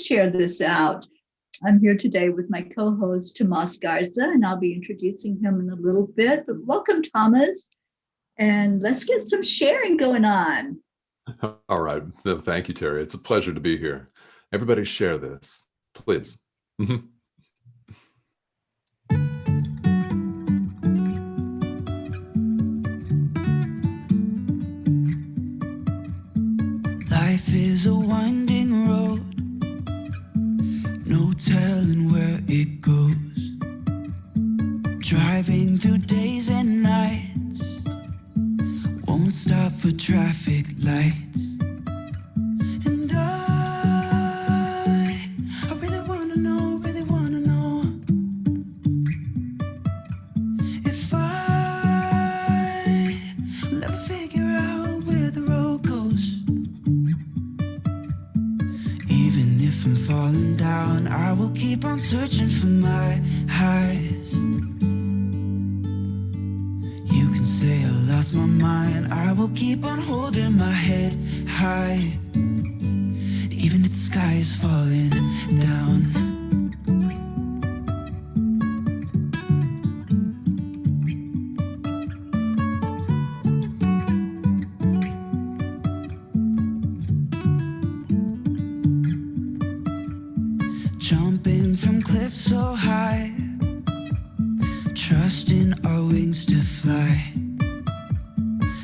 share this out. I'm here today with my co-host, Tomás Garza, and I'll be introducing him in a little bit. But welcome, Thomas, and let's get some sharing going on. All right. Thank you, Teri. It's a pleasure to be here. Everybody share this, please. Life is a winding road, no telling where it goes. Driving through days and nights, won't stop for traffic lights. And I really wanna know if I will ever figure out where the road goes. Even if I'm falling down, I will keep on searching for my highs. You can say I lost my mind, I will keep on holding my head high, even if the sky is falling down. Jumping from cliffs so high, trusting our wings to fly.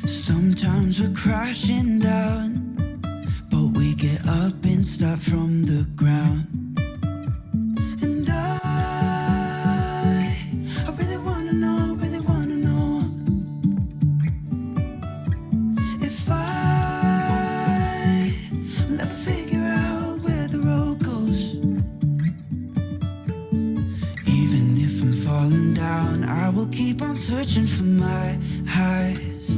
Sometimes we're crashing down, but we get up and start from the ground. And I really wanna know if I will ever figure out where the road goes. Even if I'm falling down, I will keep on searching for my highs.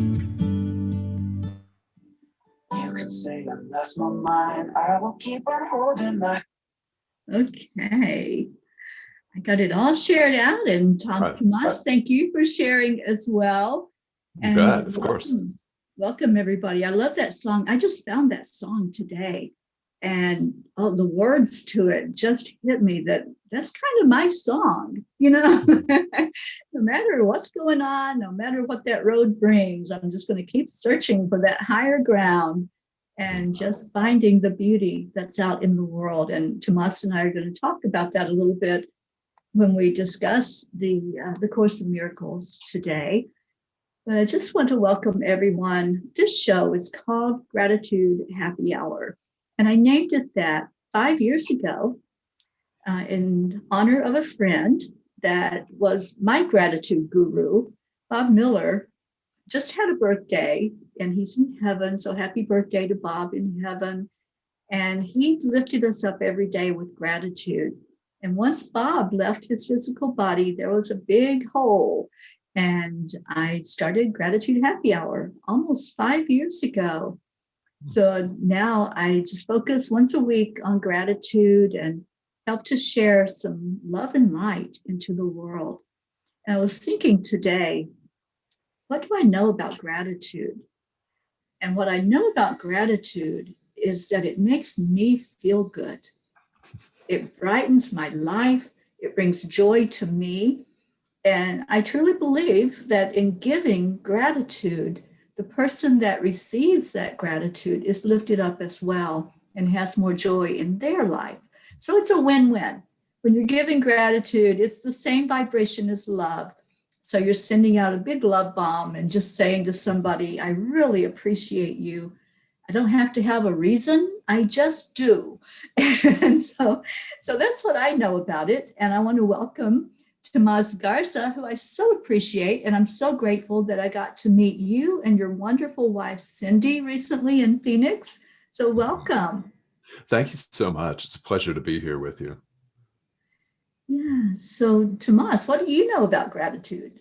You could say I lost my mind, I will keep on holding my... Okay. I got it all shared out. And Tomás, thank you for sharing as well. You bet, of course. Welcome, everybody. I love that song. I just found that song today. And the words to it just hit me that's kind of my song, no matter what's going on, no matter what that road brings, I'm just going to keep searching for that higher ground and just finding the beauty that's out in the world. And Tomás and I are going to talk about that a little bit when we discuss the Course in Miracles today. But I just want to welcome everyone. This show is called Gratitude Happy Hour. And I named it that 5 years ago in honor of a friend that was my gratitude guru. Bob Miller just had a birthday and he's in heaven. So happy birthday to Bob in heaven. And he lifted us up every day with gratitude. And once Bob left his physical body, there was a big hole. And I started Gratitude Happy Hour almost 5 years ago. So now I just focus once a week on gratitude and help to share some love and light into the world. And I was thinking today, what do I know about gratitude? And what I know about gratitude is that it makes me feel good. It brightens my life. It brings joy to me. And I truly believe that in giving gratitude, the person that receives that gratitude is lifted up as well and has more joy in their life. So it's a win-win. When you're giving gratitude, it's the same vibration as love. So you're sending out a big love bomb and just saying to somebody, I really appreciate you. I don't have to have a reason. I just do. And so that's what I know about it. And I want to welcome Tomás Garza, who I so appreciate, and I'm so grateful that I got to meet you and your wonderful wife, Cindy, recently in Phoenix. So welcome. Thank you so much. It's a pleasure to be here with you. Yeah. So Tomás, what do you know about gratitude?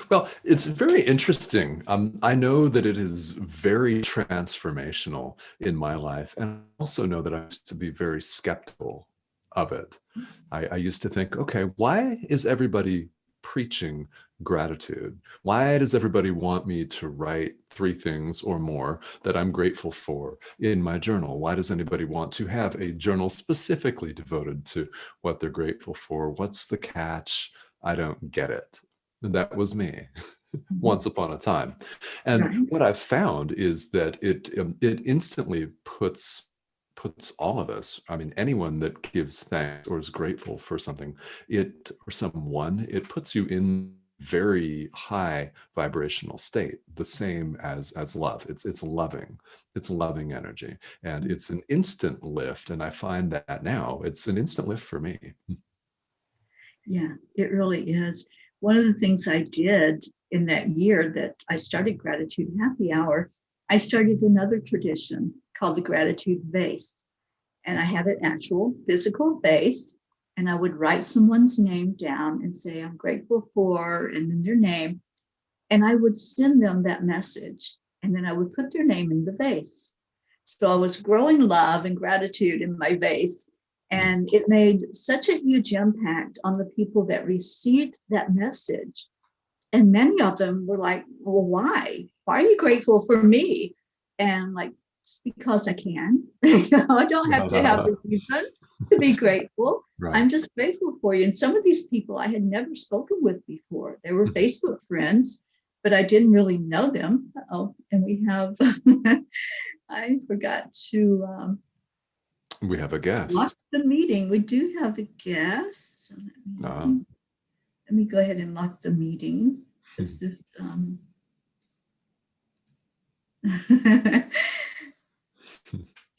Well, it's very interesting. I know that it is very transformational in my life. And I also know that I used to be very skeptical of it. I used to think, okay, why is everybody preaching gratitude? Why does everybody want me to write 3 things or more that I'm grateful for in my journal? Why does anybody want to have a journal specifically devoted to what they're grateful for? What's the catch? I don't get it. And that was me once upon a time. And Right. what I've found is that it instantly puts all of us, I mean, anyone that gives thanks or is grateful for something, or someone, it puts you in very high vibrational state, the same as love. It's loving energy, and it's an instant lift. And I find that now it's an instant lift for me. Yeah, it really is. One of the things I did in that year that I started Gratitude Happy Hour, I started another tradition called the Gratitude Vase. And I had an actual physical vase, and I would write someone's name down and say, I'm grateful for, and then their name. And I would send them that message. And then I would put their name in the vase. So I was growing love and gratitude in my vase. And it made such a huge impact on the people that received that message. And many of them were like, well, why? Why are you grateful for me? And like, just because I can. I don't have to have a reason to be grateful. Right. I'm just grateful for you. And some of these people I had never spoken with before. They were Facebook friends, but I didn't really know them. Oh, and we have, I forgot to We have a guest. lock the meeting. We do have a guest. So let me go ahead and lock the meeting. This is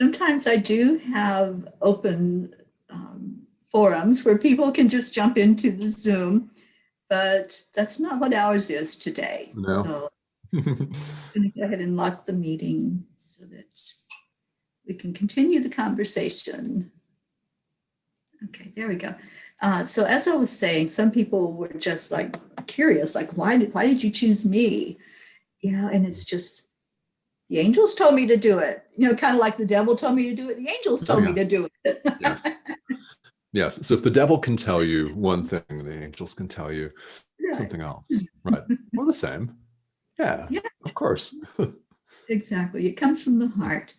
sometimes I do have open forums where people can just jump into the Zoom, but that's not what ours is today. No. So I'm going to go ahead and lock the meeting so that we can continue the conversation. Okay, there we go. So as I was saying, some people were just like curious, like, why did you choose me? You know, and it's just, the angels told me to do it. You know, kind of like the devil told me to do it. The angels told me to do it. Yes. Yes. So if the devil can tell you one thing, the angels can tell you something else. Right. Well, the same. Yeah. Of course. Exactly. It comes from the heart.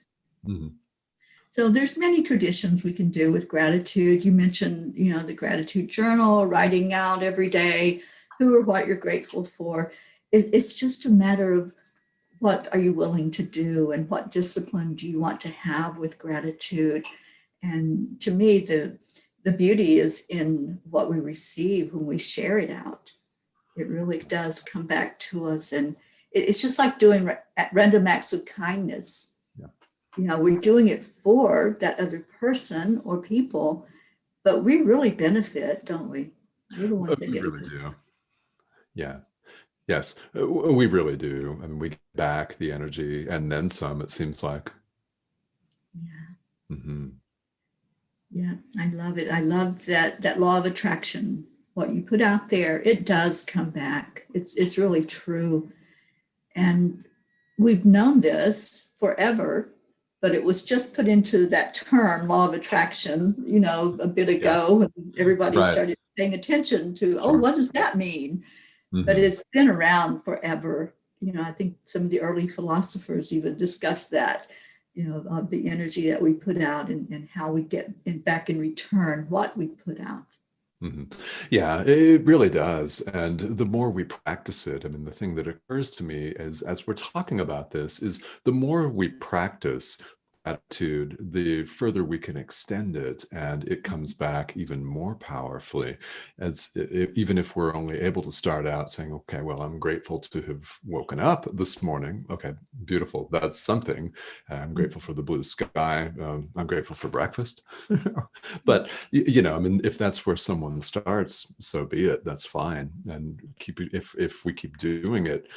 So there's many traditions we can do with gratitude. You mentioned, you know, the gratitude journal, writing out every day who or what you're grateful for. It's just a matter of what are you willing to do and what discipline do you want to have with gratitude. And to me, the beauty is in what we receive when we share it out. It really does come back to us. And it's just like doing random acts of kindness. You know, we're doing it for that other person or people, but we really benefit, don't we? We're the ones that We get really do. Yeah. Yes, we really do. I mean, we get back the energy and then some, it seems like. Yeah. Yeah, I love it. I love that law of attraction. What you put out there, it does come back. It's really true. And we've known this forever, but it was just put into that term, law of attraction, you know, a bit ago. And everybody started paying attention to, what does that mean? But it's been around forever. You know, I think some of the early philosophers even discussed that, you know, of the energy that we put out and how we get back in return what we put out. Yeah, it really does. And the more we practice it, I mean, the thing that occurs to me is, as we're talking about this, is the more we practice gratitude, the further we can extend it, and it comes back even more powerfully. Even if we're only able to start out saying, okay, well, I'm grateful to have woken up this morning. Okay, beautiful. That's something. I'm grateful for the blue sky. I'm grateful for breakfast. But you know, I mean, if that's where someone starts, so be it. That's fine. And if we keep doing it,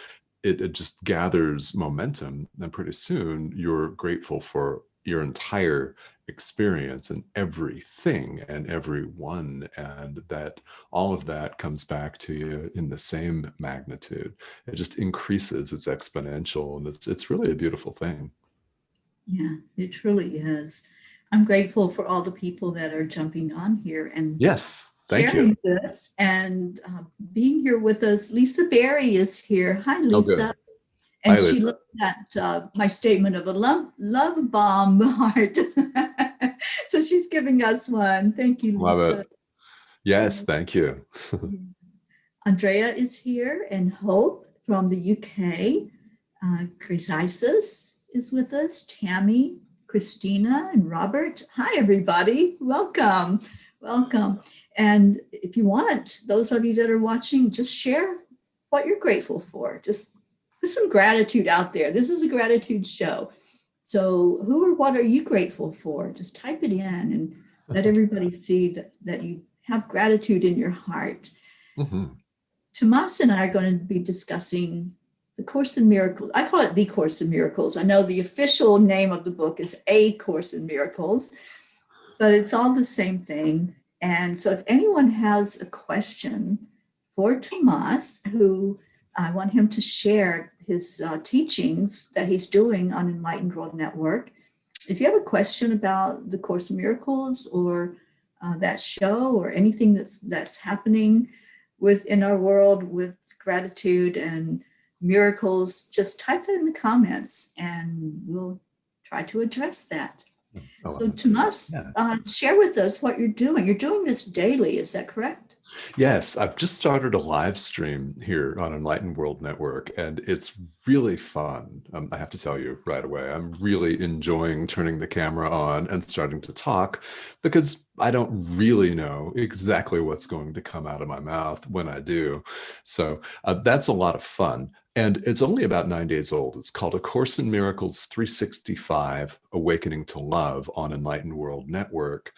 it just gathers momentum, and pretty soon you're grateful for your entire experience and everything and everyone, and that all of that comes back to you in the same magnitude. It just increases, it's exponential, and it's really a beautiful thing. Yeah, it truly is. I'm grateful for all the people that are jumping on here and Yes, Thank you. sharing this and being here with us. Lisa Berry is here. Hi, Oh, Lisa. good. And Hi, she Lisa. looked at my statement of a love bomb heart. So she's giving us one. Thank you, Love Lisa. it. Yes, thank you. Andrea is here and Hope from the UK. Chris Isis is with us. Tammy, Christina, and Robert. Hi, everybody. Welcome. Welcome. And if you want, those of you that are watching, just share what you're grateful for. Just put some gratitude out there. This is a gratitude show. So who or what are you grateful for? Just type it in and let everybody see that you have gratitude in your heart. Mm-hmm. Tomás and I are going to be discussing the Course in Miracles. I call it The Course in Miracles. I know the official name of the book is A Course in Miracles, but it's all the same thing. And so if anyone has a question for Tomás, who I want him to share his teachings that he's doing on Enlightened World Network. If you have a question about the Course in Miracles or that show or anything that's happening within our world with gratitude and miracles, just type that in the comments and we'll try to address that. Oh, So Tomás, share with us what you're doing. You're doing this daily, is that correct? yes, I've just started a live stream here on Enlightened World Network, and it's really fun. I have to tell you right away, I'm really enjoying turning the camera on and starting to talk because I don't really know exactly what's going to come out of my mouth when I do. So that's a lot of fun. And it's only about 9 days old. It's called A Course in Miracles 365, Awakening to Love on Enlightened World Network.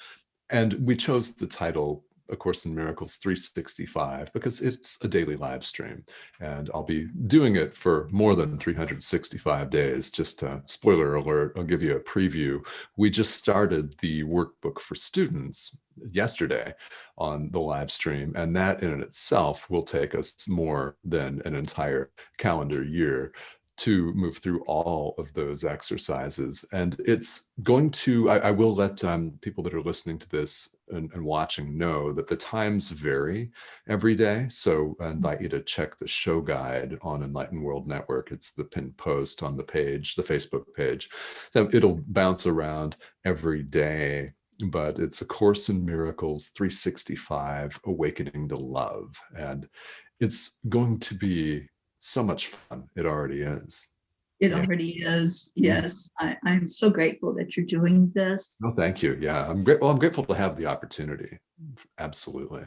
And we chose the title A Course in Miracles 365 because it's a daily live stream. And I'll be doing it for more than 365 days. Just spoiler alert, I'll give you a preview. We just started the workbook for students yesterday on the live stream. And that in itself will take us more than an entire calendar year to move through all of those exercises. And it's going to, I will let people that are listening to this and watching know that the times vary every day. So I invite you to check the show guide on Enlightened World Network. It's the pinned post on the page, the Facebook page. So it'll bounce around every day, but it's A Course in Miracles 365, Awakening to Love. And it's going to be so much fun. It already is. It already is. Yes. I'm so grateful that you're doing this. Oh, thank you. Yeah. I'm grateful. I'm grateful to have the opportunity. Absolutely.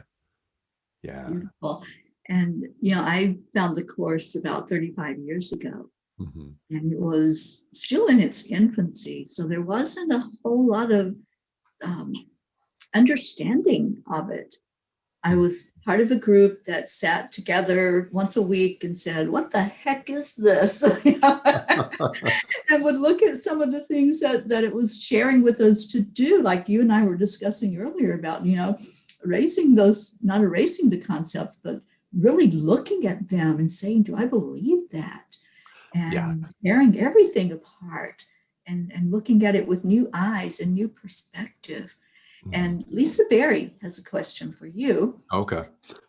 Yeah. Beautiful. And, I found the course about 35 years ago, Mm-hmm. and it was still in its infancy. So there wasn't a whole lot of understanding of it. I was part of a group that sat together once a week and said, what the heck is this? And would look at some of the things that it was sharing with us to do, like you and I were discussing earlier about, erasing those, not erasing the concepts, but really looking at them and saying, do I believe that? And tearing everything apart and looking at it with new eyes and new perspective. And Lisa Berry has a question for you. Okay.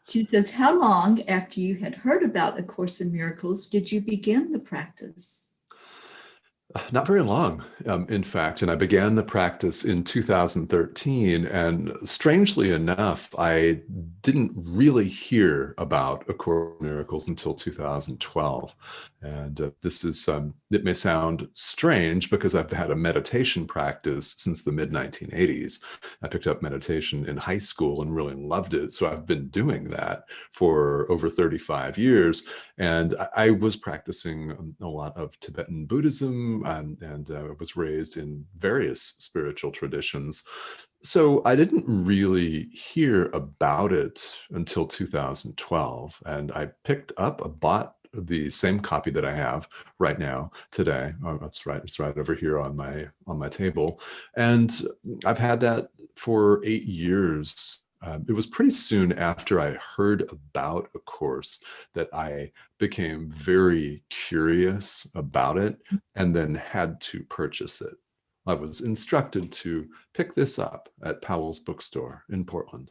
She says, how long after you had heard about A Course in Miracles did you begin the practice? Not very long, in fact. And I began the practice in 2013. And strangely enough, I didn't really hear about A Course in Miracles until 2012. And this is, it may sound strange because I've had a meditation practice since the mid-1980s. I picked up meditation in high school and really loved it. So I've been doing that for over 35 years. And I was practicing a lot of Tibetan Buddhism and was raised in various spiritual traditions. So I didn't really hear about it until 2012. And I bought the same copy that I have right now today. Oh, that's right. It's right over here on my table. And I've had that for 8 years. It was pretty soon after I heard about A Course that I became very curious about it and then had to purchase it. I was instructed to pick this up at Powell's bookstore in Portland.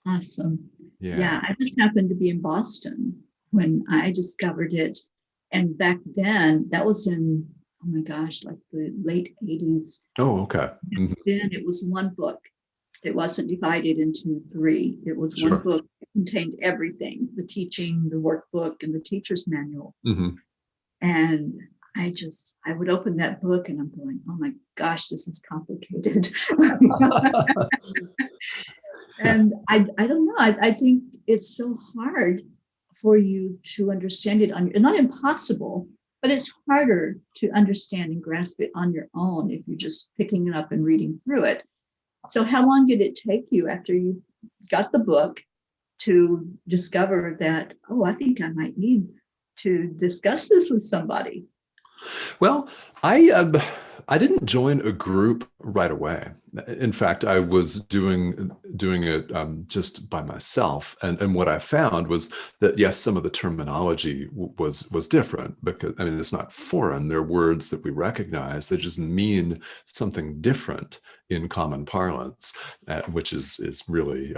Awesome. Yeah. Yeah, I just happened to be in Boston when I discovered it. And back then, that was in, oh my gosh, like the late 80s. Oh, okay. Mhm. Then it was one book. It wasn't divided into three. It was one Sure. book that contained everything, the teaching, the workbook, and the teacher's manual. Hmm. And I would open that book and I'm going, oh my gosh, this is complicated. And I don't know. I think it's so hard for you to understand it on your, not impossible, but it's harder to understand and grasp it on your own if you're just picking it up and reading through it. So how long did it take you after you got the book to discover that, oh, I think I might need to discuss this with somebody? Well, I didn't join a group right away. In fact, I was doing it just by myself, and what I found was that yes, some of the terminology was different because I mean it's not foreign. They're words that we recognize. They just mean something different in common parlance, which is really.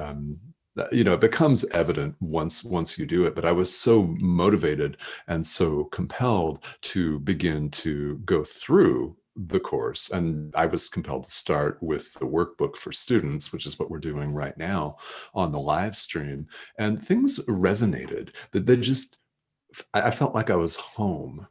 It becomes evident once you do it. But I was so motivated and so compelled to begin to go through the course. And I was compelled to start with the workbook for students, which is what we're doing right now on the live stream. And things resonated that they just, I felt like I was home.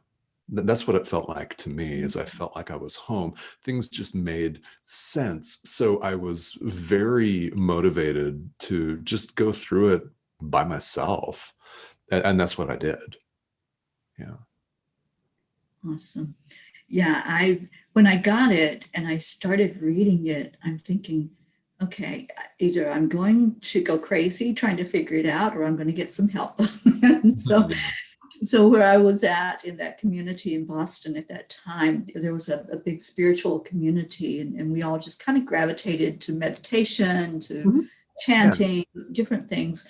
That's what it felt like to me, is I felt like I was home. Things just made sense. So I was very motivated to just go through it by myself. And that's what I did. Yeah. Awesome. Yeah, when I got it and I started reading it, I'm thinking, okay, either I'm going to go crazy trying to figure it out or I'm going to get some help. And so where I was at in that community in Boston at that time, there was a big spiritual community, and we all just kind of gravitated to meditation, to Mhm. Yeah. chanting, different things.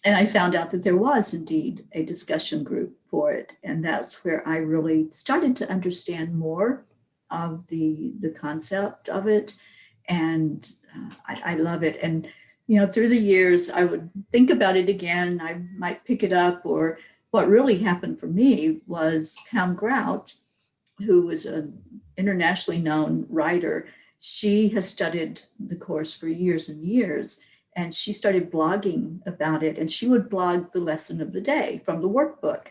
And I found out that there was indeed a discussion group for it. And that's where I really started to understand more of the concept of it. And I love it. And, through the years, I would think about it again. I might pick it up. Or what really happened for me was Pam Grout, who is an internationally known writer. She has studied the course for years and years, and she started blogging about it, and she would blog the lesson of the day from the workbook.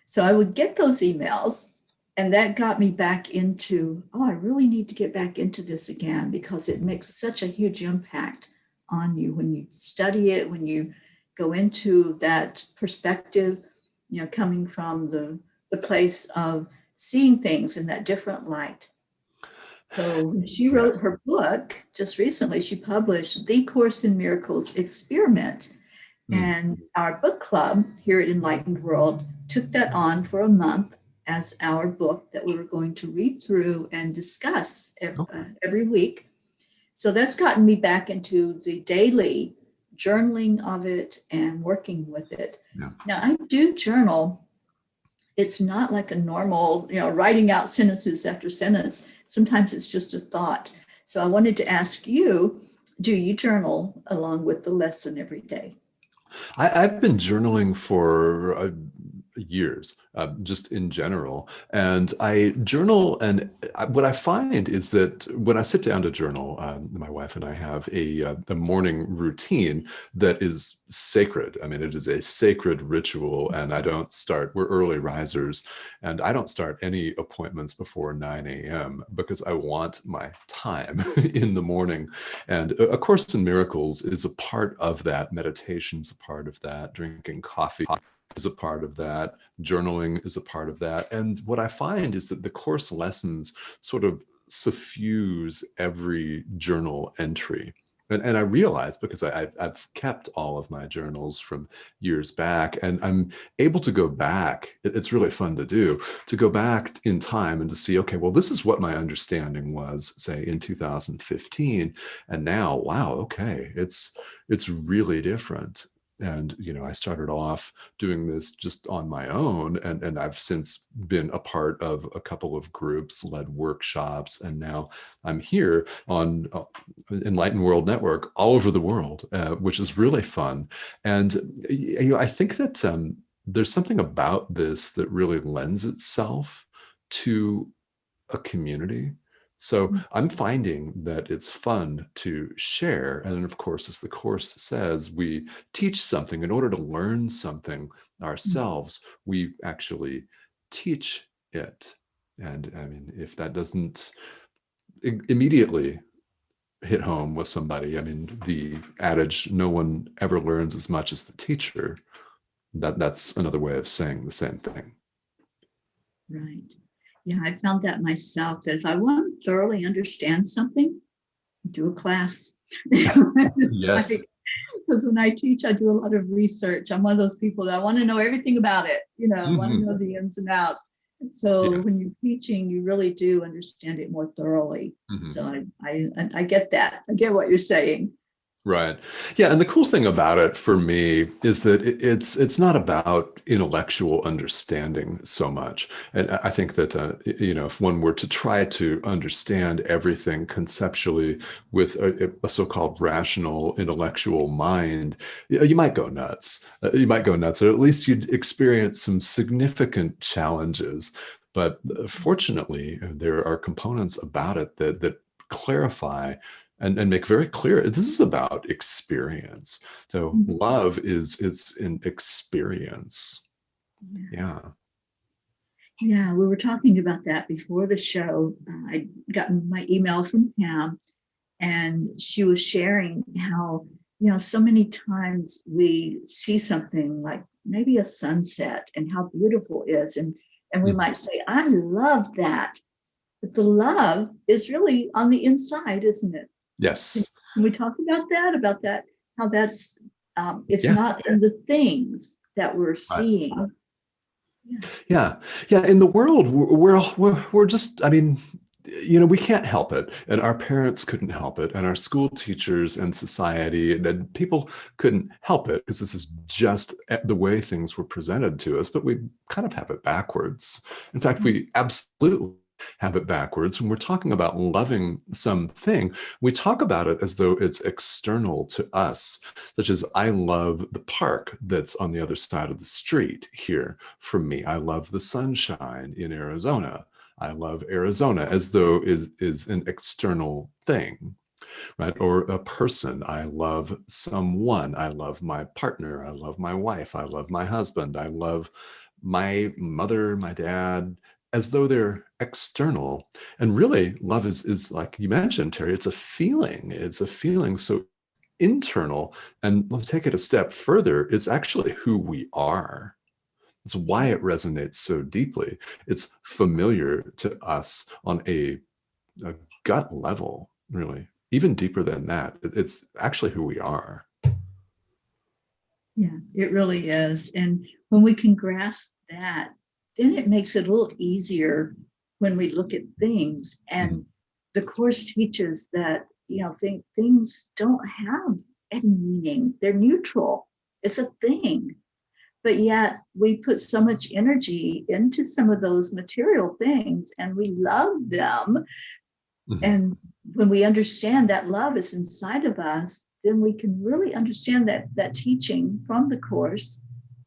So I would get those emails, and that got me back into, oh, I really need to get back into this again because it makes such a huge impact on you when you study it, when you go into that perspective, coming from the place of seeing things in that different light. So she wrote Yes. her book just recently. She published The Course in Miracles Experiment. Mm. And our book club here at Enlightened World took that on for a month as our book that we were going to read through and discuss Okay. every week. So that's gotten me back into the daily journaling of it and working with it. Yeah. Now, I do journal. It's not like a normal, writing out sentences after sentence. Sometimes it's just a thought. So I wanted to ask you, do you journal along with the lesson every day? I've been journaling for years, just in general. And I journal, and what I find is that when I sit down to journal, my wife and I have a morning routine that is sacred. I mean, it is a sacred ritual, and we're early risers, and I don't start any appointments before 9 a.m. because I want my time in the morning. And A Course in Miracles is a part of that. Meditation's a part of that. Drinking coffee is a part of that. Journaling is a part of that. And what I find is that the course lessons sort of suffuse every journal entry. And I realize, because I've kept all of my journals from years back, and I'm able to go back. It's really fun to go back in time and to see, okay, well, this is what my understanding was, say, in 2015. And now, wow, okay, it's really different. And, I started off doing this just on my own. And I've since been a part of a couple of groups, led workshops. And now I'm here on Enlightened World Network all over the world, which is really fun. And, I think that there's something about this that really lends itself to a community. So I'm finding that it's fun to share. And of course, as the course says, we teach something. In order to learn something ourselves, we actually teach it. And I mean, if that doesn't immediately hit home with somebody, I mean, the adage, no one ever learns as much as the teacher, that's another way of saying the same thing. Right. Yeah, I found that myself, that if I want to thoroughly understand something, do a class. Yes. Because when I teach, I do a lot of research. I'm one of those people that I want to know everything about it. I want to know the ins and outs. And so when you're teaching, you really do understand it more thoroughly. So I get that. I get what you're saying. Right. Yeah. And the cool thing about it for me is that it's not about intellectual understanding so much. And I think that, if one were to try to understand everything conceptually with a so-called rational intellectual mind, you might go nuts. Or at least you'd experience some significant challenges. But fortunately, there are components about it that clarify and make very clear this is about experience. So love it's an experience. Yeah. Yeah, we were talking about that before the show. I got my email from Pam, and she was sharing how, so many times we see something like maybe a sunset and how beautiful it is. And we might say, I love that. But the love is really on the inside, isn't it? Yes. Can we talk about that, how that's, it's not in the things that we're seeing. Yeah. In the world, we're just, I mean, we can't help it. And our parents couldn't help it. And our school teachers and society and people couldn't help it, because this is just the way things were presented to us. But we kind of have it backwards. In fact, we absolutely have it backwards. When we're talking about loving something, we talk about it as though it's external to us, such as I love the park that's on the other side of the street here from me. I love the sunshine in Arizona. I love Arizona, as though is an external thing, right? Or a person. I love someone. I love my partner. I love my wife. I love my husband. I love my mother, my dad, as though they're external. And really, love is like you mentioned, Teri, it's a feeling. It's a feeling so internal. And let's take it a step further. It's actually who we are. It's why it resonates so deeply. It's familiar to us on a gut level, really, even deeper than that. It's actually who we are. Yeah, it really is. And when we can grasp that, then it makes it a little easier when we look at things. And the course teaches that, things don't have any meaning. They're neutral. It's a thing. But yet we put so much energy into some of those material things, and we love them. And when we understand that love is inside of us, then we can really understand that teaching from the course,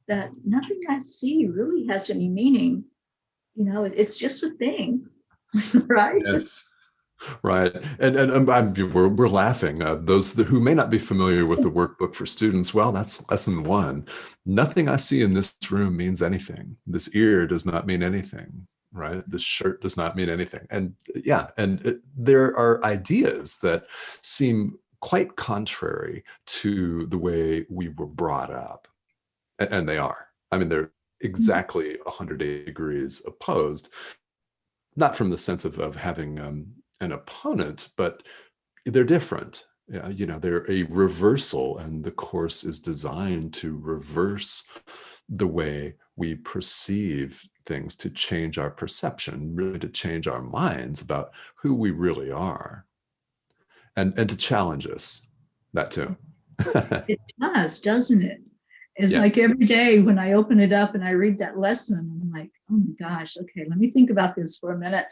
that nothing I see really has any meaning. It's just a thing, right? Yes. Right. And we're laughing. Those who may not be familiar with the workbook for students, well, that's lesson 1. Nothing I see in this room means anything. This ear does not mean anything, right? This shirt does not mean anything. And there are ideas that seem quite contrary to the way we were brought up. And they are. I mean, they're exactly 180 degrees opposed, not from the sense of having an opponent, but they're different. They're a reversal, and the course is designed to reverse the way we perceive things, to change our perception, really to change our minds about who we really are, and to challenge us, that too. It does, doesn't it? It's like every day when I open it up and I read that lesson, I'm like, oh my gosh, okay, let me think about this for a minute.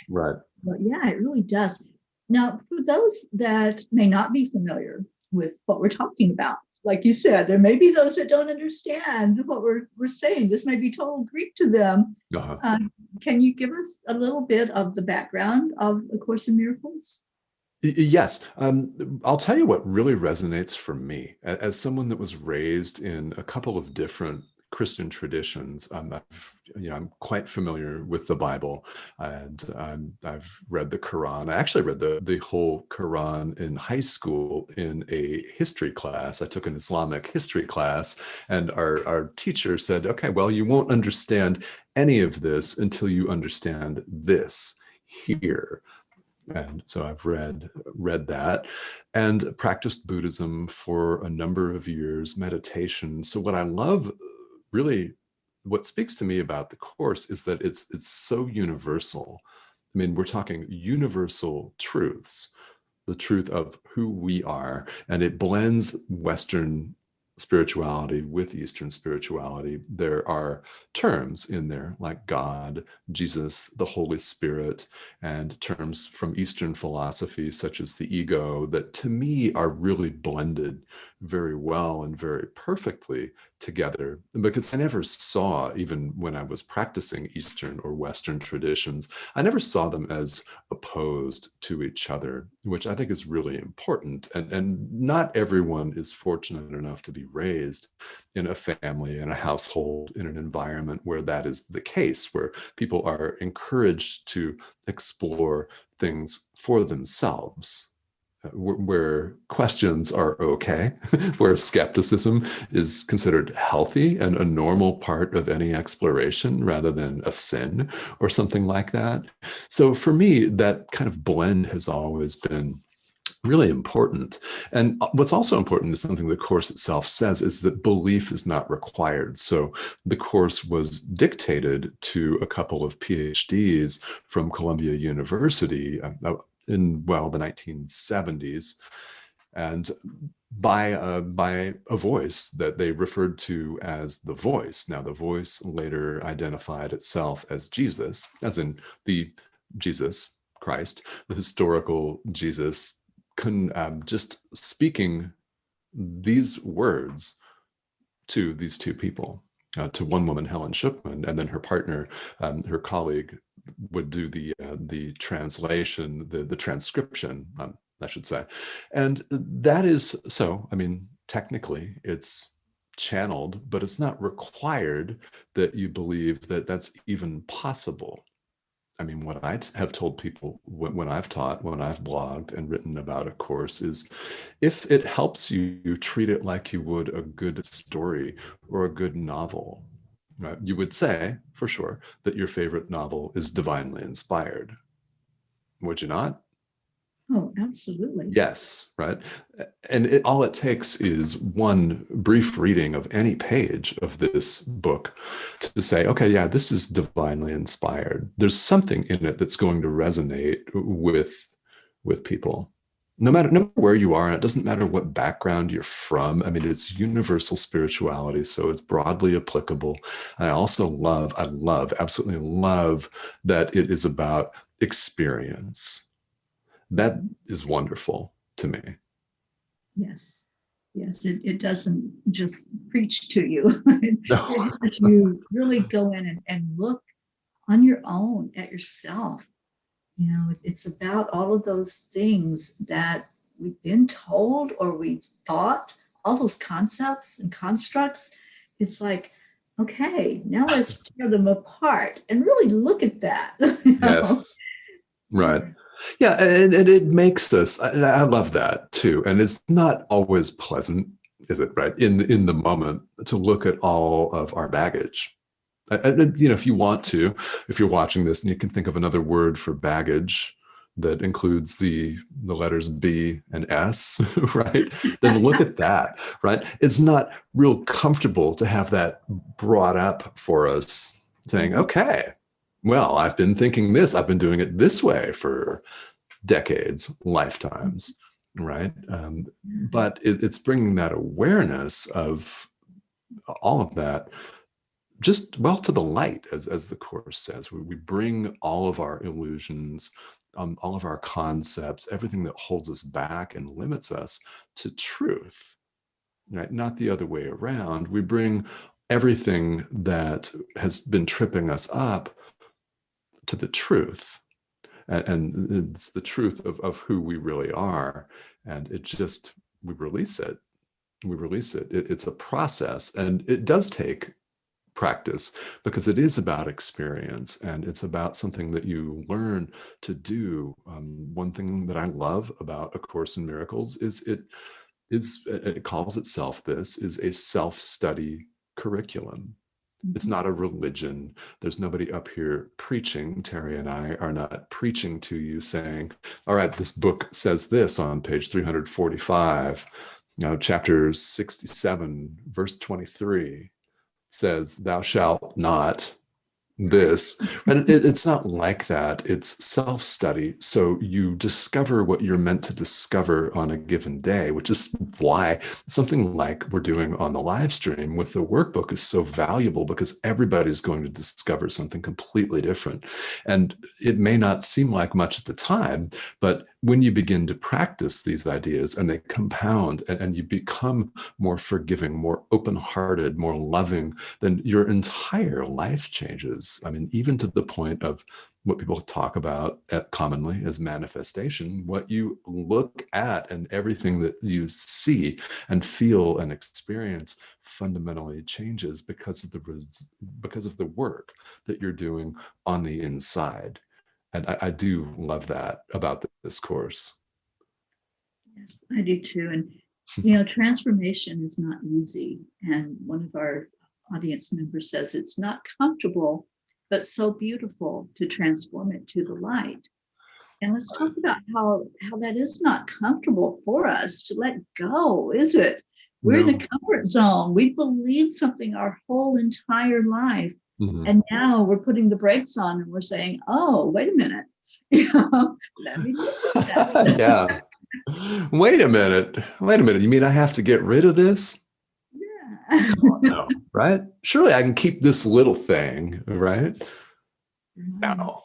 Right. But yeah, it really does. Now, for those that may not be familiar with what we're talking about, like you said, there may be those that don't understand what we're saying. This may be total Greek to them. Can you give us a little bit of the background of A Course in Miracles? Yes. I'll tell you what really resonates for me as someone that was raised in a couple of different Christian traditions. I'm quite familiar with the Bible, and I've read the Quran. I actually read the whole Quran in high school in a history class. I took an Islamic history class, and our teacher said, okay, well, you won't understand any of this until you understand this here. And so I've read that and practiced Buddhism for a number of years, meditation. So what I love, really, what speaks to me about the Course is that it's so universal. I mean, we're talking universal truths, the truth of who we are, and it blends Western spirituality with Eastern spirituality. There are terms in there like God, Jesus, the Holy Spirit, and terms from Eastern philosophy such as the ego that to me are really blended very well and very perfectly together, because I never saw, even when I was practicing Eastern or Western traditions, I never saw them as opposed to each other, which I think is really important. And not everyone is fortunate enough to be raised in a family, in a household, in an environment where that is the case, where people are encouraged to explore things for themselves, where questions are okay, where skepticism is considered healthy and a normal part of any exploration rather than a sin or something like that. So for me, that kind of blend has always been really important. And what's also important is something the Course itself says, is that belief is not required. So the Course was dictated to a couple of PhDs from Columbia University in, well, the 1970s, and by a voice that they referred to as the Voice. Now, the Voice later identified itself as Jesus, as in the Jesus Christ, the historical Jesus, just speaking these words to these two people, to one woman, Helen Schuckman, and then her partner, her colleague, would do the translation, the transcription, I should say. And that is so, I mean, technically it's channeled, but it's not required that you believe that that's even possible. I mean, what I have told people when I've taught, when I've blogged and written about a course is, if it helps you, treat it like you would a good story or a good novel. Right? You would say, for sure, that your favorite novel is divinely inspired. Would you not? Oh, absolutely. Yes, right. And all it takes is one brief reading of any page of this book to say, okay, yeah, this is divinely inspired. There's something in it that's going to resonate with people. No matter where you are, and it doesn't matter what background you're from. I mean, it's universal spirituality, so it's broadly applicable. And I absolutely love that it is about experience. That is wonderful to me. Yes. It doesn't just preach to you. No. You really go in and look on your own at yourself. You know, it's about all of those things that we've been told or we've thought, all those concepts and constructs. It's like, okay, now let's tear them apart and really look at that. Yes. Right. Yeah. And it makes us, I love that too. And it's not always pleasant, is it, right? In the moment, to look at all of our baggage. And, if you want to, if you're watching this and you can think of another word for baggage that includes the letters B and S, right? Then look at that, right? It's not real comfortable to have that brought up for us, saying, okay, well, I've been thinking this, I've been doing it this way for decades, lifetimes. right? But it's bringing that awareness of all of that just well to the light, as the Course says. We bring all of our illusions, all of our concepts, everything that holds us back and limits us to truth, right? Not the other way around. We bring everything that has been tripping us up to the truth. And it's the truth of who we really are. And it just, we release it. We release it. It's a process, and it does take practice, because it is about experience, and it's about something that you learn to do. One thing that I love about A Course in Miracles is it calls itself, this is a self-study curriculum. It's not a religion. There's nobody up here preaching. Teri and I are not preaching to you saying, all right, this book says this on page 345. Now, chapter 67, verse 23 says, thou shalt not this. And it's not like that. It's self-study. So you discover what you're meant to discover on a given day, which is why something like we're doing on the live stream with the workbook is so valuable, because everybody's going to discover something completely different. And it may not seem like much at the time, but when you begin to practice these ideas and they compound, and you become more forgiving, more open-hearted, more loving, then your entire life changes. I mean, even to the point of what people talk about commonly as manifestation. What you look at and everything that you see and feel and experience fundamentally changes because of the work that you're doing on the inside. And I do love that about this course. Yes, I do too. And, transformation is not easy. And one of our audience members says it's not comfortable, but so beautiful to transform it to the light. And let's talk about how that is not comfortable for us to let go, is it? We're in the comfort zone. We believed something our whole entire life. Mm-hmm. And now we're putting the brakes on and we're saying, oh, wait a minute. Let me do that. Yeah. Wait a minute. You mean I have to get rid of this? Yeah. No, right? Surely I can keep this little thing, right? No.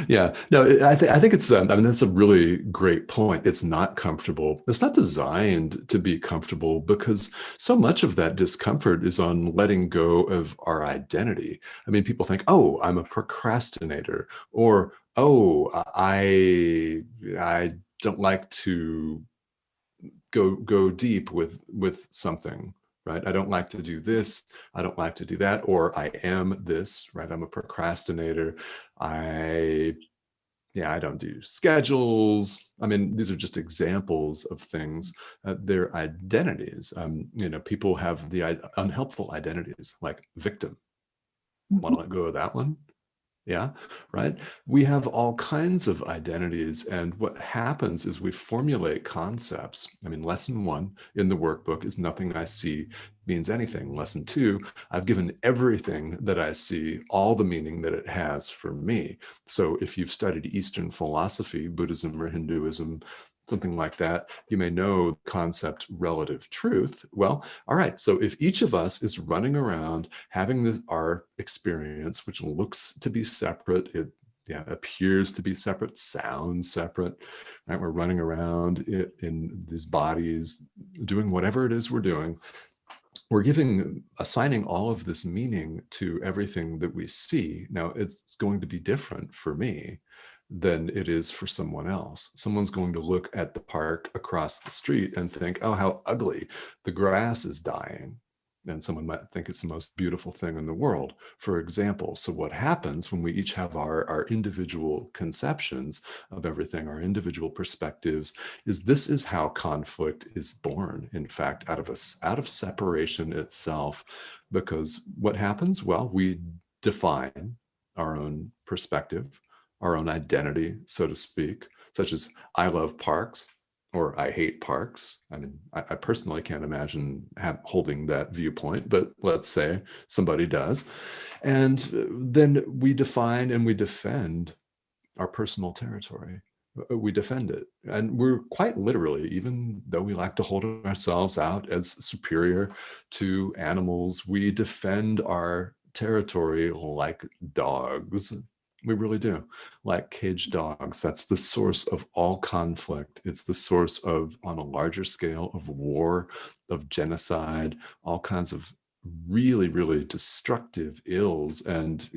Yeah. No, I think it's, that's a really great point. It's not comfortable. It's not designed to be comfortable, because so much of that discomfort is on letting go of our identity. I mean, people think, oh, I'm a procrastinator, or, oh, I don't like to go deep with something. Right? I don't like to do this. I don't like to do that. Or I am this, right? I'm a procrastinator. I don't do schedules. I mean, these are just examples of things. They're identities. People have the unhelpful identities, like victim. Want to let go of that one? Yeah, right. We have all kinds of identities. And what happens is we formulate concepts. I mean, lesson 1 in the workbook is nothing I see means anything. Lesson 2, I've given everything that I see all the meaning that it has for me. So if you've studied Eastern philosophy, Buddhism or Hinduism, something like that, you may know the concept relative truth. Well, all right, so if each of us is running around having our experience, which looks to be separate, it appears to be separate, sounds separate, right? We're running around in these bodies, doing whatever it is we're doing. We're assigning all of this meaning to everything that we see. Now, it's going to be different for me than it is for someone else. Someone's going to look at the park across the street and think, oh, how ugly, the grass is dying. And someone might think it's the most beautiful thing in the world, for example. So what happens when we each have our individual conceptions of everything, our individual perspectives, is this is how conflict is born, in fact, out of separation itself. Because what happens? Well, we define our own perspective, our own identity, so to speak, such as I love parks or I hate parks. I mean, I personally can't imagine holding that viewpoint, but let's say somebody does. And then we define and we defend our personal territory, we defend it. And we're quite literally, even though we like to hold ourselves out as superior to animals, we defend our territory like dogs. We really do. Like caged dogs. That's the source of all conflict. It's the source of, on a larger scale, of war, of genocide, all kinds of really, really destructive ills. And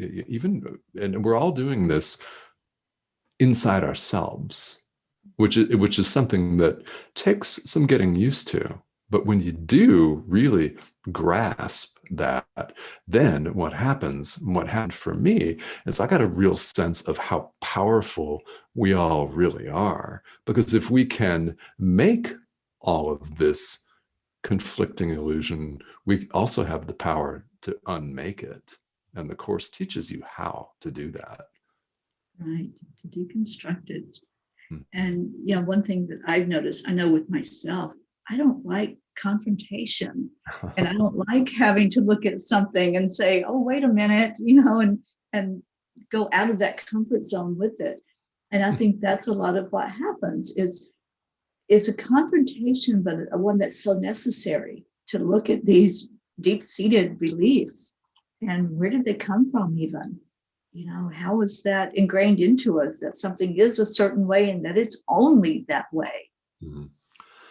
we're all doing this inside ourselves, which is something that takes some getting used to. But when you do really grasp that, then what happened for me is I got a real sense of how powerful we all really are. Because if we can make all of this conflicting illusion, we also have the power to unmake it. And the Course teaches you how to do that. Right, to deconstruct it. Hmm. And one thing that I've noticed, I know with myself, I don't like confrontation, and I don't like having to look at something and say, oh, wait a minute, and go out of that comfort zone with it. And I think that's a lot of what happens is it's a confrontation, but one that's so necessary to look at these deep-seated beliefs and where did they come from even? How is that ingrained into us that something is a certain way and that it's only that way? Mm-hmm.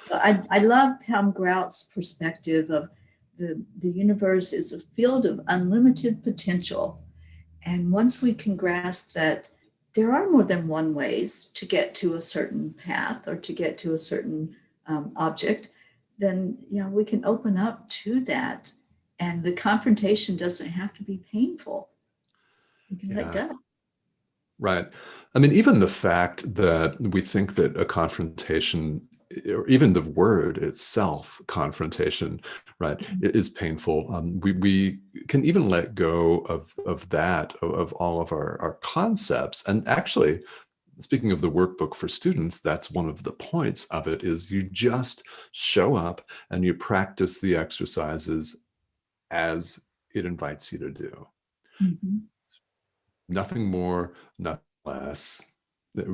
So I love Pam Grout's perspective of the universe is a field of unlimited potential. And once we can grasp that there are more than one ways to get to a certain path or to get to a certain object, then we can open up to that. And the confrontation doesn't have to be painful. You can let go. Right. I mean, even the fact that we think that a confrontation, or even the word itself, confrontation, right, is painful. We can even let go of that, of all of our concepts. And actually, speaking of the workbook for students, that's one of the points of it is you just show up and you practice the exercises as it invites you to do. Mm-hmm. Nothing more, nothing less,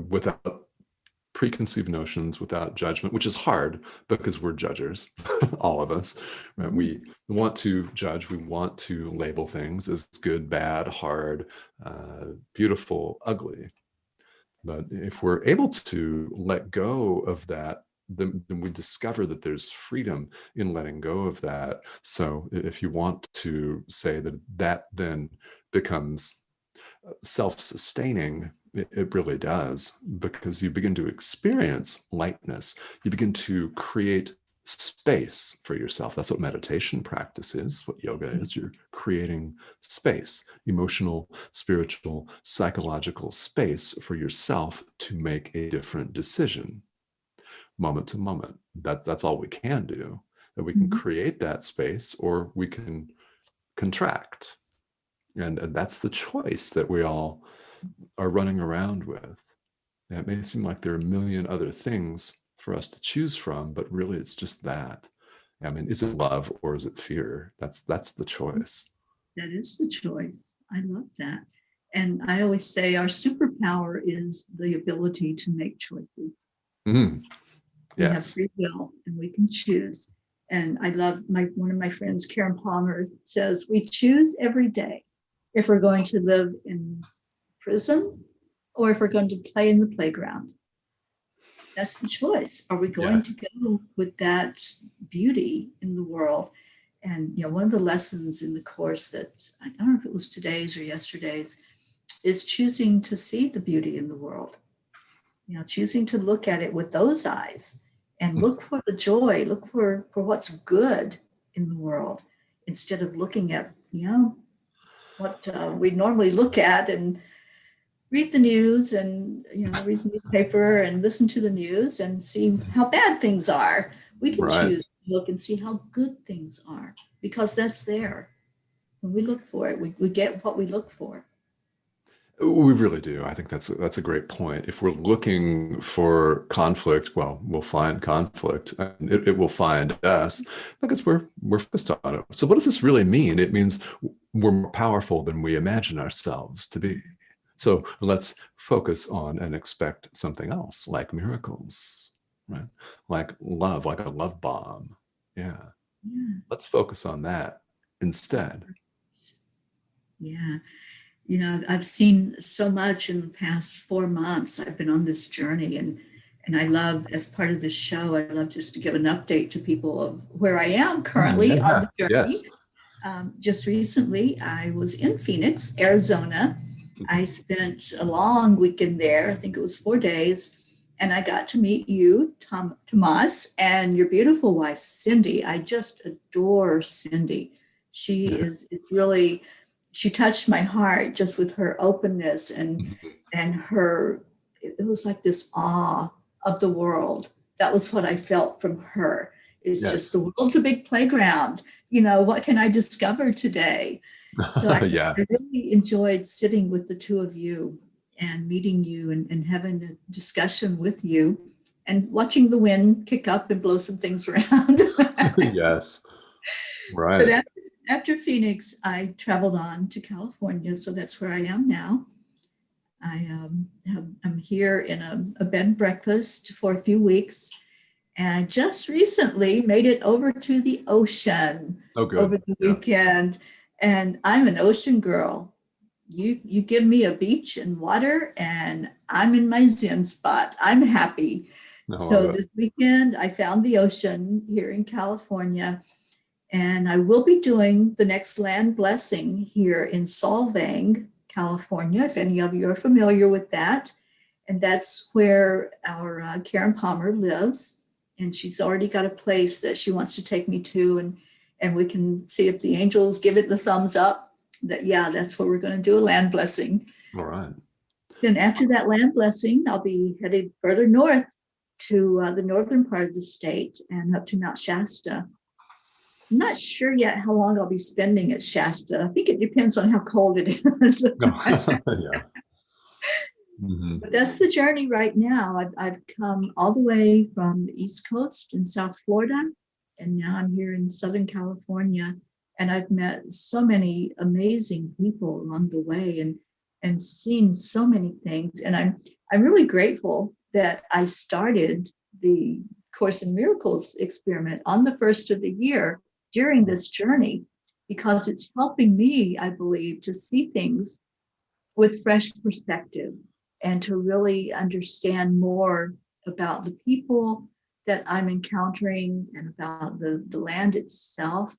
without preconceived notions, without judgment, which is hard because we're judgers, all of us, right? Mm-hmm. We want to judge, we want to label things as good, bad, hard, beautiful, ugly. But if we're able to let go of that, then we discover that there's freedom in letting go of that. So if you want to say that then becomes self-sustaining, it really does, because you begin to experience lightness. You begin to create space for yourself. That's what meditation practice is, what yoga is. You're creating space, emotional, spiritual, psychological space for yourself to make a different decision moment to moment. That's all we can do. That we can create that space, or we can contract. And that's the choice that we all are running around with. And it may seem like there are a million other things for us to choose from, but really it's just that. I mean, is it love or is it fear? That's the choice. That is the choice. I love that. And I always say our superpower is the ability to make choices. Mm. Yes. We have free will and we can choose. And I love one of my friends, Karen Palmer, says we choose every day if we're going to live in prison or if we're going to play in the playground. That's the choice. Are we going to go with that beauty in the world? And one of the lessons in the Course that I don't know if it was today's or yesterday's is choosing to see the beauty in the world. Choosing to look at it with those eyes and look for the joy, look for what's good in the world, instead of looking at what we normally look at and read the news and read the newspaper and listen to the news and see how bad things are. We can choose to look and see how good things are, because that's there. When we look for it, we get what we look for. We really do. I think that's a great point. If we're looking for conflict, well, we'll find conflict, and it will find us because we're focused on it. So what does this really mean? It means we're more powerful than we imagine ourselves to be. So let's focus on and expect something else, like miracles, right? Like love, like a love bomb. Yeah. Yeah. Let's focus on that instead. Yeah. You know, I've seen so much in the past 4 months. I've been on this journey, and I love, as part of this show, I love just to give an update to people of where I am currently on Yeah. the journey. Yes. Just recently, I was in Phoenix, Arizona. I spent a long weekend there. I think it was 4 days. And I got to meet you, Tomas, and your beautiful wife, Cindy. I just adore Cindy. She is, it's really, she touched my heart just with her openness and her, it was like this awe of the world. That was what I felt from her. It's just Yes. the world's a big playground. You know, what can I discover today? So I Yeah. really enjoyed sitting with the two of you and meeting you and having a discussion with you and watching the wind kick up and blow some things around. Yes. But Right. after Phoenix, I traveled on to California. So that's where I am now. I'm here in a bed and breakfast for a few weeks. And I just recently made it over to the ocean Oh, good. over the Yeah. weekend. And I'm an ocean girl. You give me a beach and water, and I'm in my Zen spot. I'm happy. I love So it. this weekend, I found the ocean here in California, and I will be doing the next land blessing here in Solvang, California, if any of you are familiar with that. And that's where our Karen Palmer lives. And she's already got a place that she wants to take me to. And we can see if the angels give it the thumbs up that, yeah, that's where we're going to do a land blessing. All right. Then after that land blessing, I'll be headed further north to the northern part of the state and up to Mount Shasta. I'm not sure yet how long I'll be spending at Shasta. I think it depends on how cold it is. Yeah. Mhm. But that's the journey right now. I've come all the way from the East Coast in South Florida, and now I'm here in Southern California. And I've met so many amazing people along the way and seen so many things. And I'm really grateful that I started the Course in Miracles experiment on the first of the year during this journey, because it's helping me, I believe, to see things with fresh perspective and to really understand more about the people that I'm encountering and about the land itself.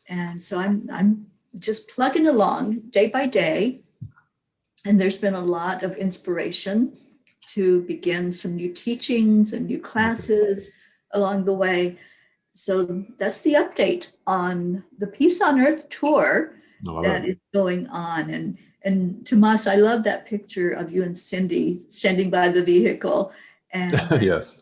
And so I'm just plugging along day by day. And there's been a lot of inspiration to begin some new teachings and new classes along the way. So that's the update on the Peace on Earth tour I love that it. is going on. And Tomas, I love that picture of you and Cindy standing by the vehicle. And Yes.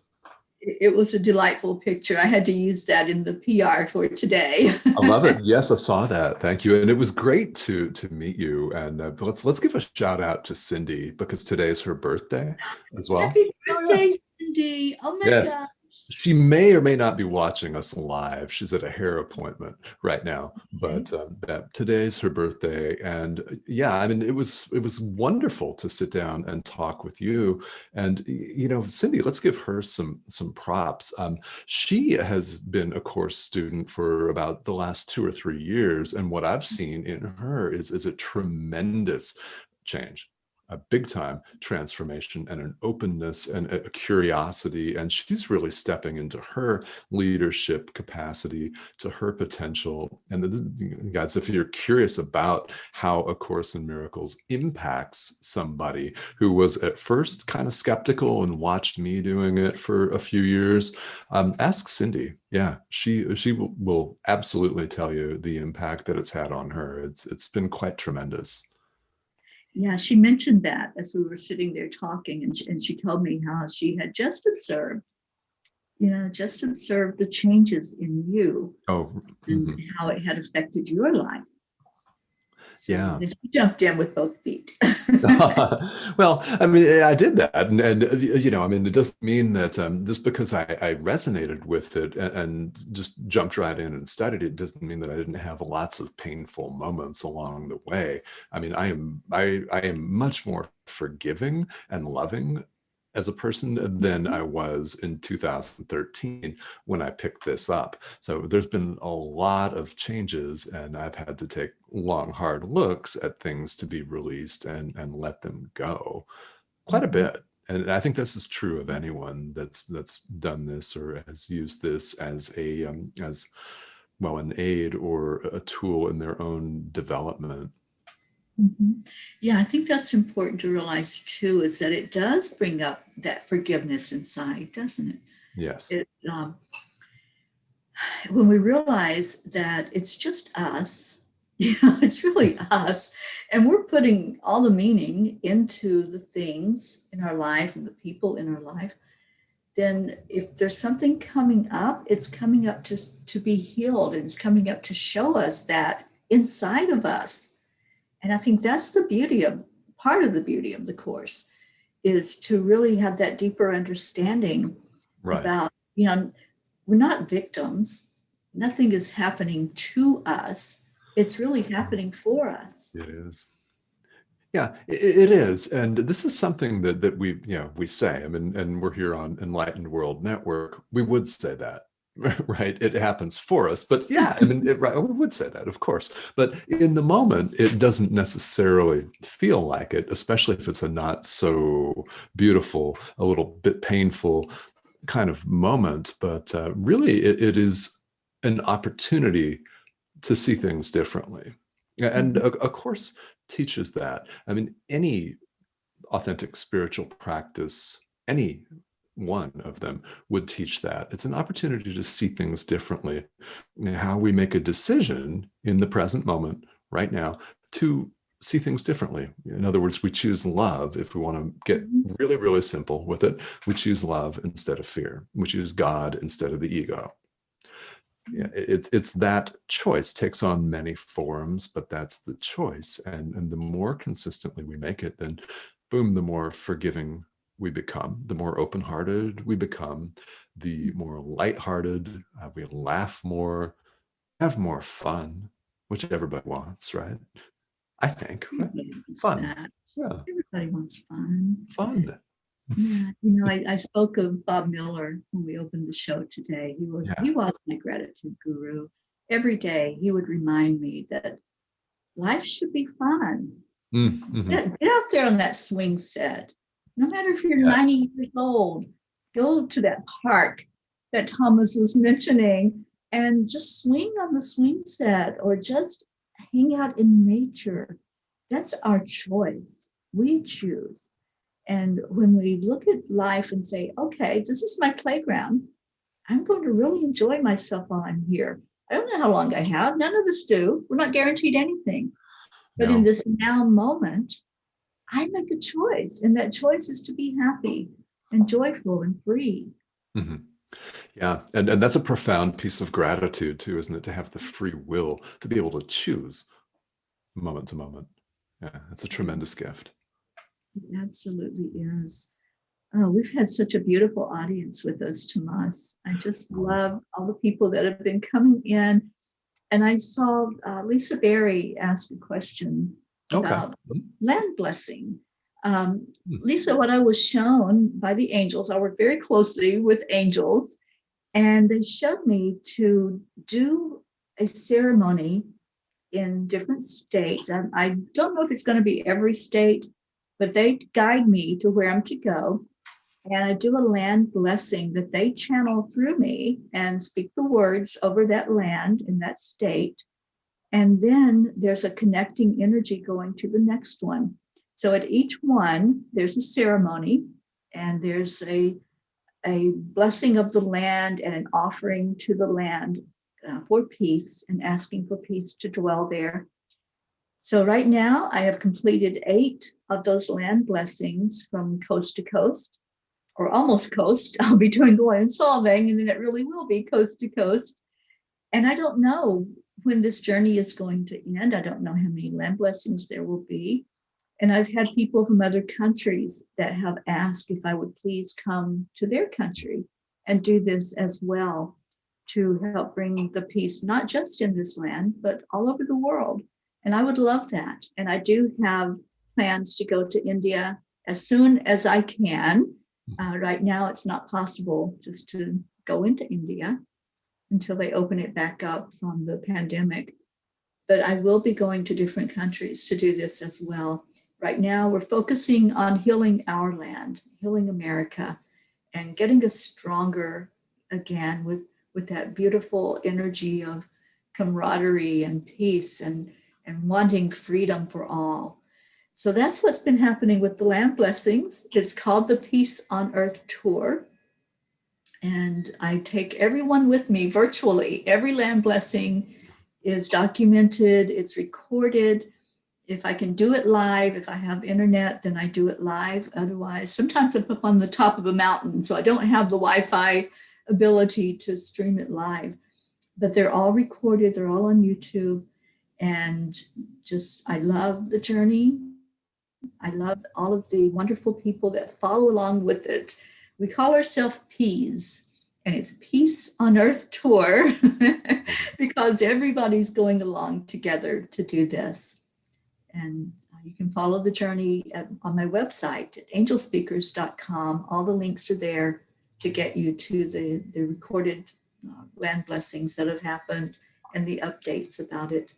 it was a delightful picture. I had to use that in the PR for today. I love it. Yes, I saw that. Thank you. And it was great to meet you. And let's give a shout out to Cindy because today is her birthday as well. Happy Oh yeah. birthday, Cindy. Oh my Yes. God. She may or may not be watching us live. She's at a hair appointment right now, but today's her birthday, and yeah, I mean, it was wonderful to sit down and talk with you. And you know, Cindy, let's give her some props. She has been a course student for about the last 2 or 3 years, and what I've seen in her is a tremendous change, a big time transformation and an openness and a curiosity. And she's really stepping into her leadership capacity, to her potential. And guys, if you're curious about how A Course in Miracles impacts somebody who was at first kind of skeptical and watched me doing it for a few years, ask Cindy. Yeah, she will absolutely tell you the impact that it's had on her. It's been quite tremendous. Yeah, she mentioned that as we were sitting there talking, and she told me how she had just observed the changes in you Oh, and how it had affected your life. So Yeah. then you jumped in with both feet. Well, I mean, I did that, and you know, I mean, it doesn't mean that just because I resonated with it and just jumped right in and studied it doesn't mean that I didn't have lots of painful moments along the way. I mean, I am much more forgiving and loving as a person than I was in 2013 when I picked this up. So there's been a lot of changes, and I've had to take long, hard looks at things to be released and let them go quite a bit. And I think this is true of anyone that's done this or has used this as a as well an aid or a tool in their own development. Yeah, I think that's important to realize too, is that it does bring up that forgiveness inside, doesn't it? Yes. It when we realize that it's just us, it's really us, and we're putting all the meaning into the things in our life and the people in our life, then if there's something coming up, it's coming up to be healed, and it's coming up to show us that inside of us. And I think that's the beauty of part of the beauty of the course, is to really have that deeper understanding Right. about, we're not victims. Nothing is happening to us. It's really happening for us. It is. Yeah, it is. And this is something that we say, I mean, and we're here on Enlightened World Network. We would say that, right? It happens for us. But yeah, I mean, right, we would say that, of course. But in the moment, it doesn't necessarily feel like it, especially if it's a not so beautiful, a little bit painful kind of moment. But really, it is an opportunity to see things differently. And a course teaches that. I mean, any authentic spiritual practice, any one of them would teach that. It's an opportunity to see things differently. How we make a decision in the present moment, right now, to see things differently. In other words, we choose love. If we want to get really, really simple with it, we choose love instead of fear. We choose God instead of the ego. Yeah, it's that choice takes on many forms, but that's the choice. And the more consistently we make it, then boom, the more forgiving we become, the more open-hearted we become, the more lighthearted, we laugh more, have more fun, which everybody wants, right? I think, right? Everybody wants Fun. that. Yeah. Everybody wants fun. Fun. Yeah, I spoke of Bob Miller when we opened the show today. He was my gratitude guru. Every day he would remind me that life should be fun. Get out there on that swing set. No matter if you're 90 years old, go to that park that Thomas was mentioning and just swing on the swing set or just hang out in nature. That's our choice. We choose. And when we look at life and say, okay, this is my playground, I'm going to really enjoy myself while I'm here. I don't know how long I have. None of us do. We're not guaranteed anything. But in this now moment, I make a choice. And that choice is to be happy and joyful and free. Yeah. And that's a profound piece of gratitude too, isn't it? To have the free will to be able to choose moment to moment. Yeah, it's a tremendous gift. It absolutely is. Oh, we've had such a beautiful audience with us, Tomas. I just love all the people that have been coming in. And I saw Lisa Berry ask a question about land blessing. Lisa, what I was shown by the angels, I work very closely with angels, and they showed me to do a ceremony in different states. I don't know if it's going to be every state, but they guide me to where I'm to go. And I do a land blessing that they channel through me and speak the words over that land in that state. And then there's a connecting energy going to the next one. So at each one, there's a ceremony and there's a blessing of the land and an offering to the land for peace and asking for peace to dwell there. So right now I have completed 8 of those land blessings from coast to coast, or almost coast. I'll be doing Goy and Solvang, and then it really will be coast to coast. And I don't know when this journey is going to end. I don't know how many land blessings there will be. And I've had people from other countries that have asked if I would please come to their country and do this as well, to help bring the peace, not just in this land, but all over the world. And I would love that. And I do have plans to go to India as soon as I can. Right now, it's not possible just to go into India until they open it back up from the pandemic. But I will be going to different countries to do this as well. Right now, we're focusing on healing our land, healing America, and getting us stronger again with that beautiful energy of camaraderie and peace and wanting freedom for all. So that's what's been happening with the land blessings. It's called the Peace on Earth Tour. And I take everyone with me virtually. Every land blessing is documented, it's recorded. If I can do it live, if I have internet, then I do it live. Otherwise, sometimes I'm up on the top of a mountain, so I don't have the Wi-Fi ability to stream it live. But they're all recorded, they're all on YouTube. And just, I love the journey. I love all of the wonderful people that follow along with it. We call ourselves PEAS, and it's Peace on Earth Tour because everybody's going along together to do this. And you can follow the journey on my website at angelspeakers.com. All the links are there to get you to the recorded land blessings that have happened and the updates about it.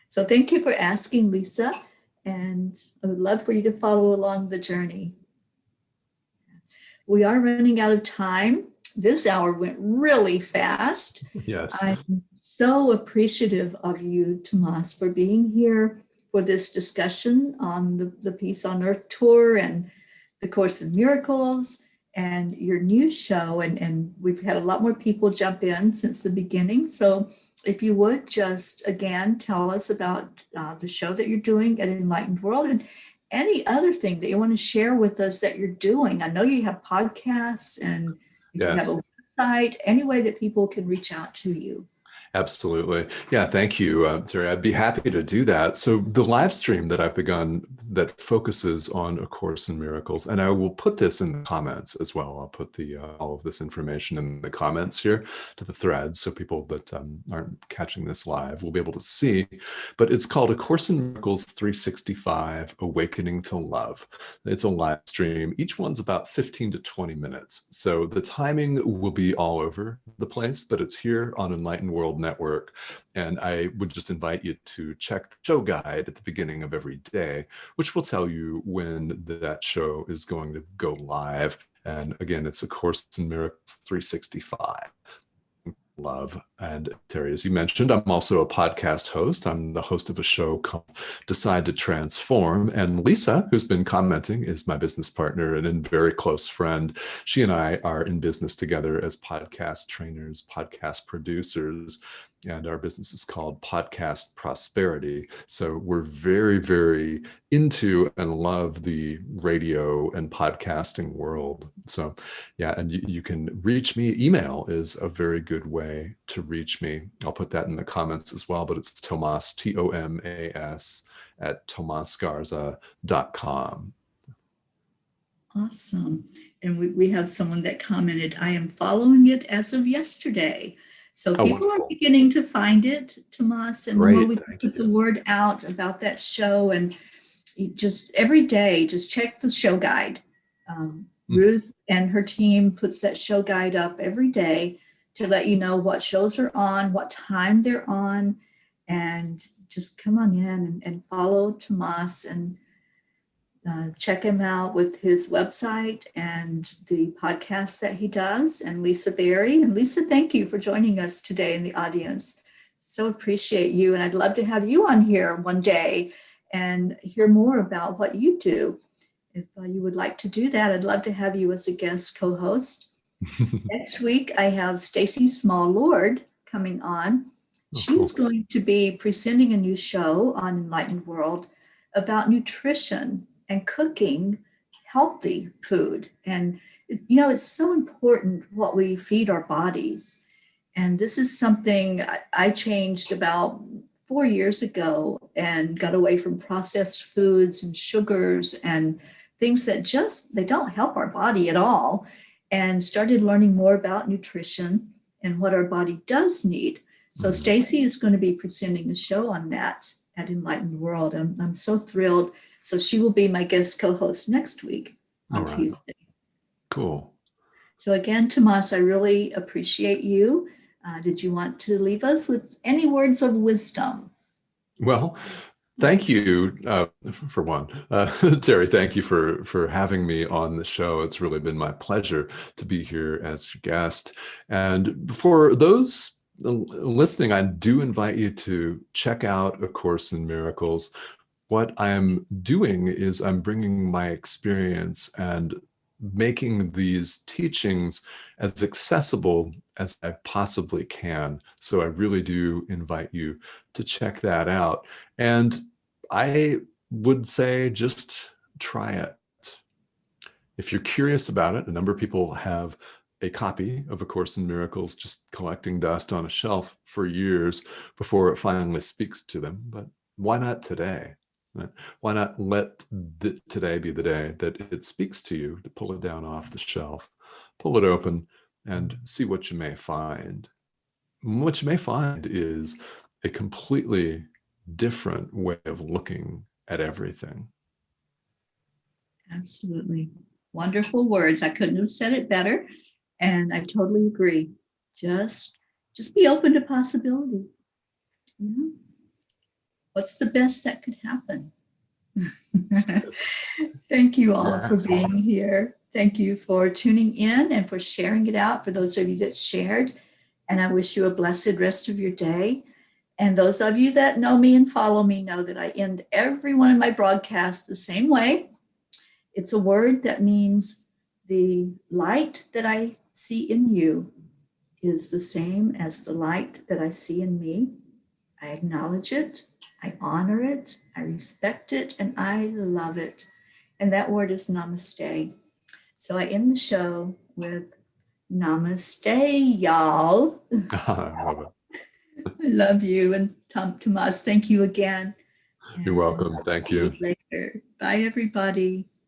So thank you for asking, Lisa. And I would love for you to follow along the journey. We are running out of time. This hour went really fast. Yes. I'm so appreciative of you, Tomás, for being here for this discussion on the Peace on Earth Tour and the Course in Miracles and your new show. And we've had a lot more people jump in since the beginning. So if you would just, again, tell us about the show that you're doing at Enlightened World and any other thing that you want to share with us that you're doing. I know you have podcasts and you have a website, any way that people can reach out to you. Absolutely. Yeah, thank you, Teri. I'd be happy to do that. So the live stream that I've begun that focuses on A Course in Miracles, and I will put this in the comments as well. I'll put the all of this information in the comments here to the thread, so people that aren't catching this live will be able to see. But it's called A Course in Miracles 365, Awakening to Love. It's a live stream. Each one's about 15 to 20 minutes. So the timing will be all over the place, but it's here on Enlightened World Network. And I would just invite you to check the show guide at the beginning of every day, which will tell you when that show is going to go live. And again, it's A Course in Miracles 365. Love. And Teri, as you mentioned, I'm also a podcast host. I'm the host of a show called Decide to Transform. And Lisa, who's been commenting, is my business partner and a very close friend. She and I are in business together as podcast trainers, podcast producers, and our business is called Podcast Prosperity. So we're very, very into and love the radio and podcasting world. So yeah, and you can reach me. Email is a very good way to reach me. I'll put that in the comments as well, but it's Tomás, Tomas, at tomasgarza.com. Awesome. And we have someone that commented, I am following it as of yesterday. So people are beginning to find it, Tomás, and the more we put the word out about that show, and you just every day, just check the show guide. Ruth and her team puts that show guide up every day to let you know what shows are on, what time they're on, and just come on in and follow Tomás and check him out with his website and the podcast that he does, and Lisa Berry. And Lisa, thank you for joining us today in the audience. So appreciate you. And I'd love to have you on here one day and hear more about what you do. If you would like to do that, I'd love to have you as a guest co-host. Next week, I have Stacy Small-Lord coming on. She's going to be presenting a new show on Enlightened World about nutrition and cooking healthy food. And, you know, it's so important what we feed our bodies. And this is something I changed about 4 years ago and got away from processed foods and sugars and things that just, they don't help our body at all, and started learning more about nutrition and what our body does need. So Stacy is going to be presenting a show on that at Enlightened World. I'm so thrilled. So she will be my guest co-host next week on Tuesday. Cool. So again, Tomás, I really appreciate you. Did you want to leave us with any words of wisdom? Well, thank you for one. Teri, thank you for having me on the show. It's really been my pleasure to be here as your guest. And for those listening, I do invite you to check out A Course in Miracles. What I'm doing is I'm bringing my experience and making these teachings as accessible as I possibly can. So I really do invite you to check that out. And I would say just try it. If you're curious about it, a number of people have a copy of A Course in Miracles just collecting dust on a shelf for years before it finally speaks to them. But why not today? Right? Why not let today be the day that it speaks to you, to pull it down off the shelf, pull it open, and see what you may find. What you may find is a completely different way of looking at everything. Absolutely. Wonderful words. I couldn't have said it better. And I totally agree. Just be open to possibilities. Mm-hmm. What's the best that could happen? Thank you all for being here. Thank you for tuning in and for sharing it out, for those of you that shared. And I wish you a blessed rest of your day. And those of you that know me and follow me know that I end every one of my broadcasts the same way. It's a word that means the light that I see in you is the same as the light that I see in me. I acknowledge it, I honor it, I respect it, and I love it. And that word is namaste. So I end the show with namaste, y'all. I love it. I love you. And Tomás, thank you again. You're welcome. Thank you. Later. Bye, everybody.